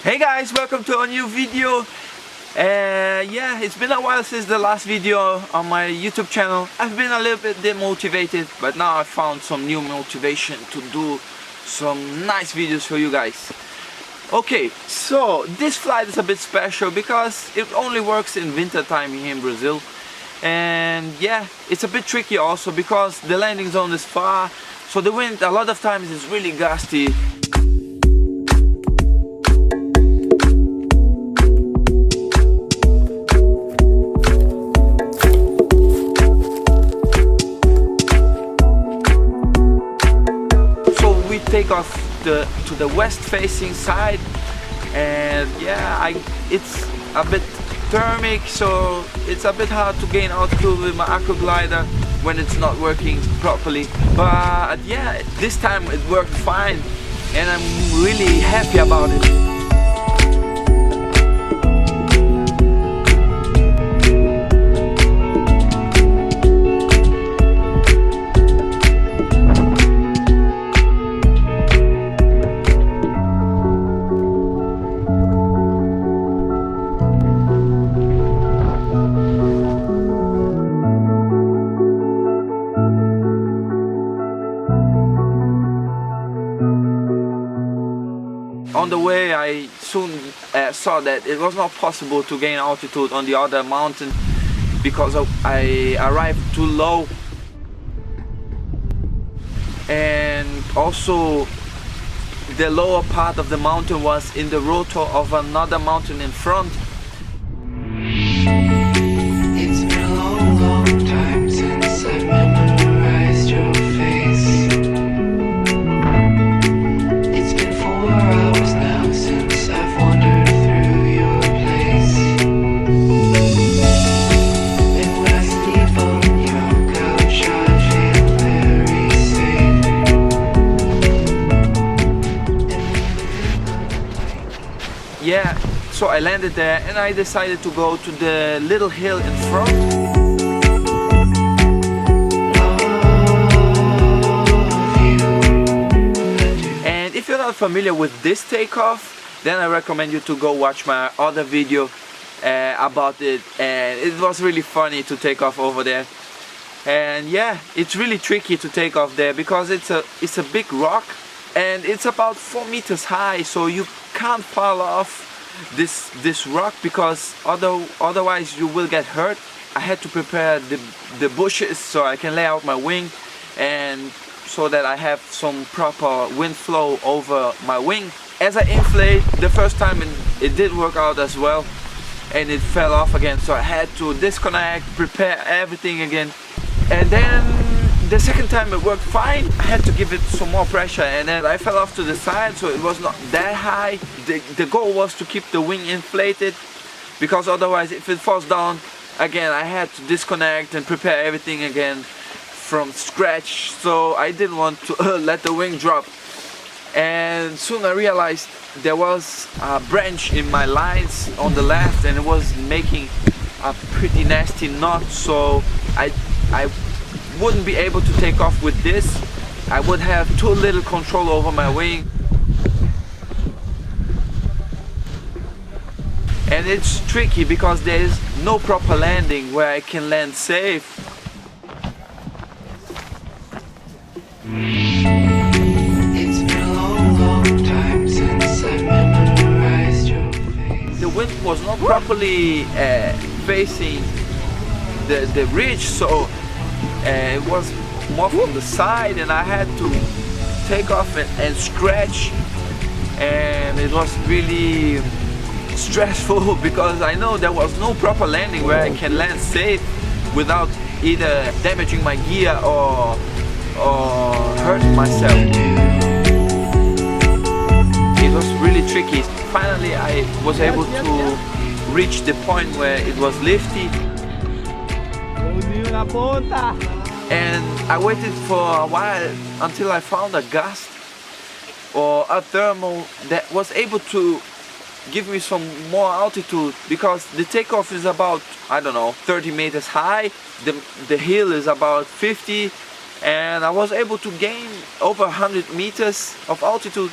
Hey guys, welcome to a new video. Yeah, it's been a while since the last video on my YouTube channel. I've been a little bit demotivated, but now I found some new motivation to do some nice videos for you guys. Okay, so this flight is a bit special because it only works in winter time here in Brazil. And yeah, it's a bit tricky also because the landing zone is far, so the wind a lot of times is really gusty. We take off to the west facing side, and yeah, it's a bit thermic, so it's a bit hard to gain altitude with my aqua glider when it's not working properly. But yeah, this time it worked fine and I'm really happy about it. On the way, I soon saw that it was not possible to gain altitude on the other mountain because I arrived too low, and also the lower part of the mountain was in the rotor of another mountain in front. It's been a long, long time since I've memorized your face. It's been 4 hours now since I've wandered through your place. And when I sleep on your couch, I feel very safe. Yeah, so I landed there and I decided to go to the little hill in front. And if you're not familiar with this takeoff, then I recommend you to go watch my other video about it, and it was really funny to take off over there. And yeah, it's really tricky to take off there because it's a big rock and it's about 4 meters high, so you can't fall off this rock because otherwise you will get hurt. I had to prepare the bushes so I can lay out my wing, and so that I have some proper wind flow over my wing. As I inflate, the first time it did work out as well, and it fell off again, so I had to disconnect, prepare everything again. And then the second time it worked fine. I had to give it some more pressure, and then I fell off to the side, so it was not that high. The goal was to keep the wing inflated, because otherwise if it falls down again I had to disconnect and prepare everything again from scratch, so I didn't want to let the wing drop. And soon I realized there was a branch in my lines on the left and it was making a pretty nasty knot, so I wouldn't be able to take off with this. I would have too little control over my wing. And it's tricky because there is no proper landing where I can land safe. It's been a long, long time since I've memorized your face. The wind was not properly facing the ridge, so it was more from the side, and I had to take off and scratch, and it was really stressful because I know there was no proper landing where I can land safe without either damaging my gear or hurting myself. It was really tricky. Finally I was able to reach the point where it was lifty, and I waited for a while until I found a gust or a thermal that was able to give me some more altitude, because the takeoff is about, I don't know, 30 meters high, the hill is about 50, and I was able to gain over 100 meters of altitude.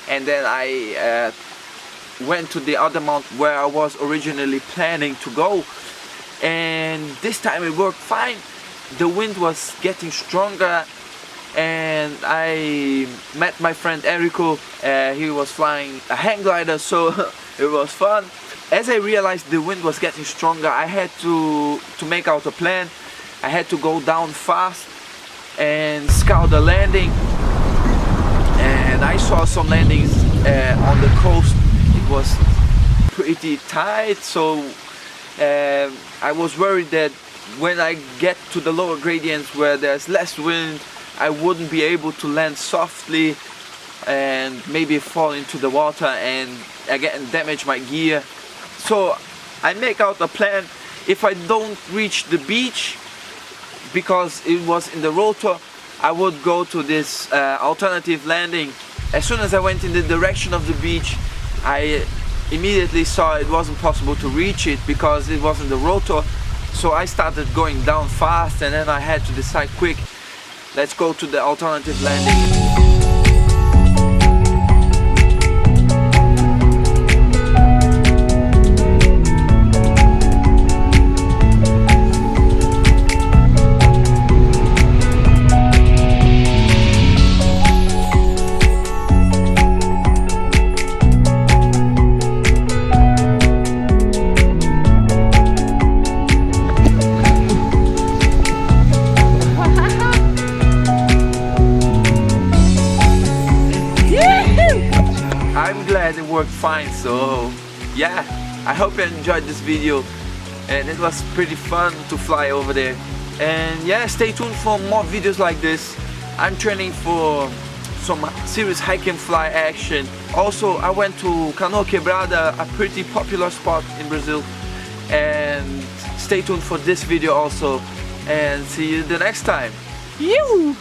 And then I went to the other mountain where I was originally planning to go, and this time it worked fine. The wind was getting stronger, and I met my friend Enrico. He was flying a hang glider, so it was fun. As I realized the wind was getting stronger, I had to make out a plan. I had to go down fast and scout the landing, and I saw some landings on the coast. It was pretty tight, so I was worried that when I get to the lower gradients where there's less wind, I wouldn't be able to land softly and maybe fall into the water and again damage my gear. So I make out a plan. If I don't reach the beach, because it was in the rotor, I would go to this alternative landing. As soon as I went in the direction of the beach, I immediately saw it wasn't possible to reach it because it wasn't the rotor. So I started going down fast, and then I had to decide quick, let's go to the alternative landing. I'm glad it worked fine, so yeah, I hope you enjoyed this video, and it was pretty fun to fly over there. And yeah, stay tuned for more videos like this. I'm training for some serious hike and fly action. Also, I went to Canoa Quebrada, a pretty popular spot in Brazil, and stay tuned for this video also, and see you the next time. Yoo!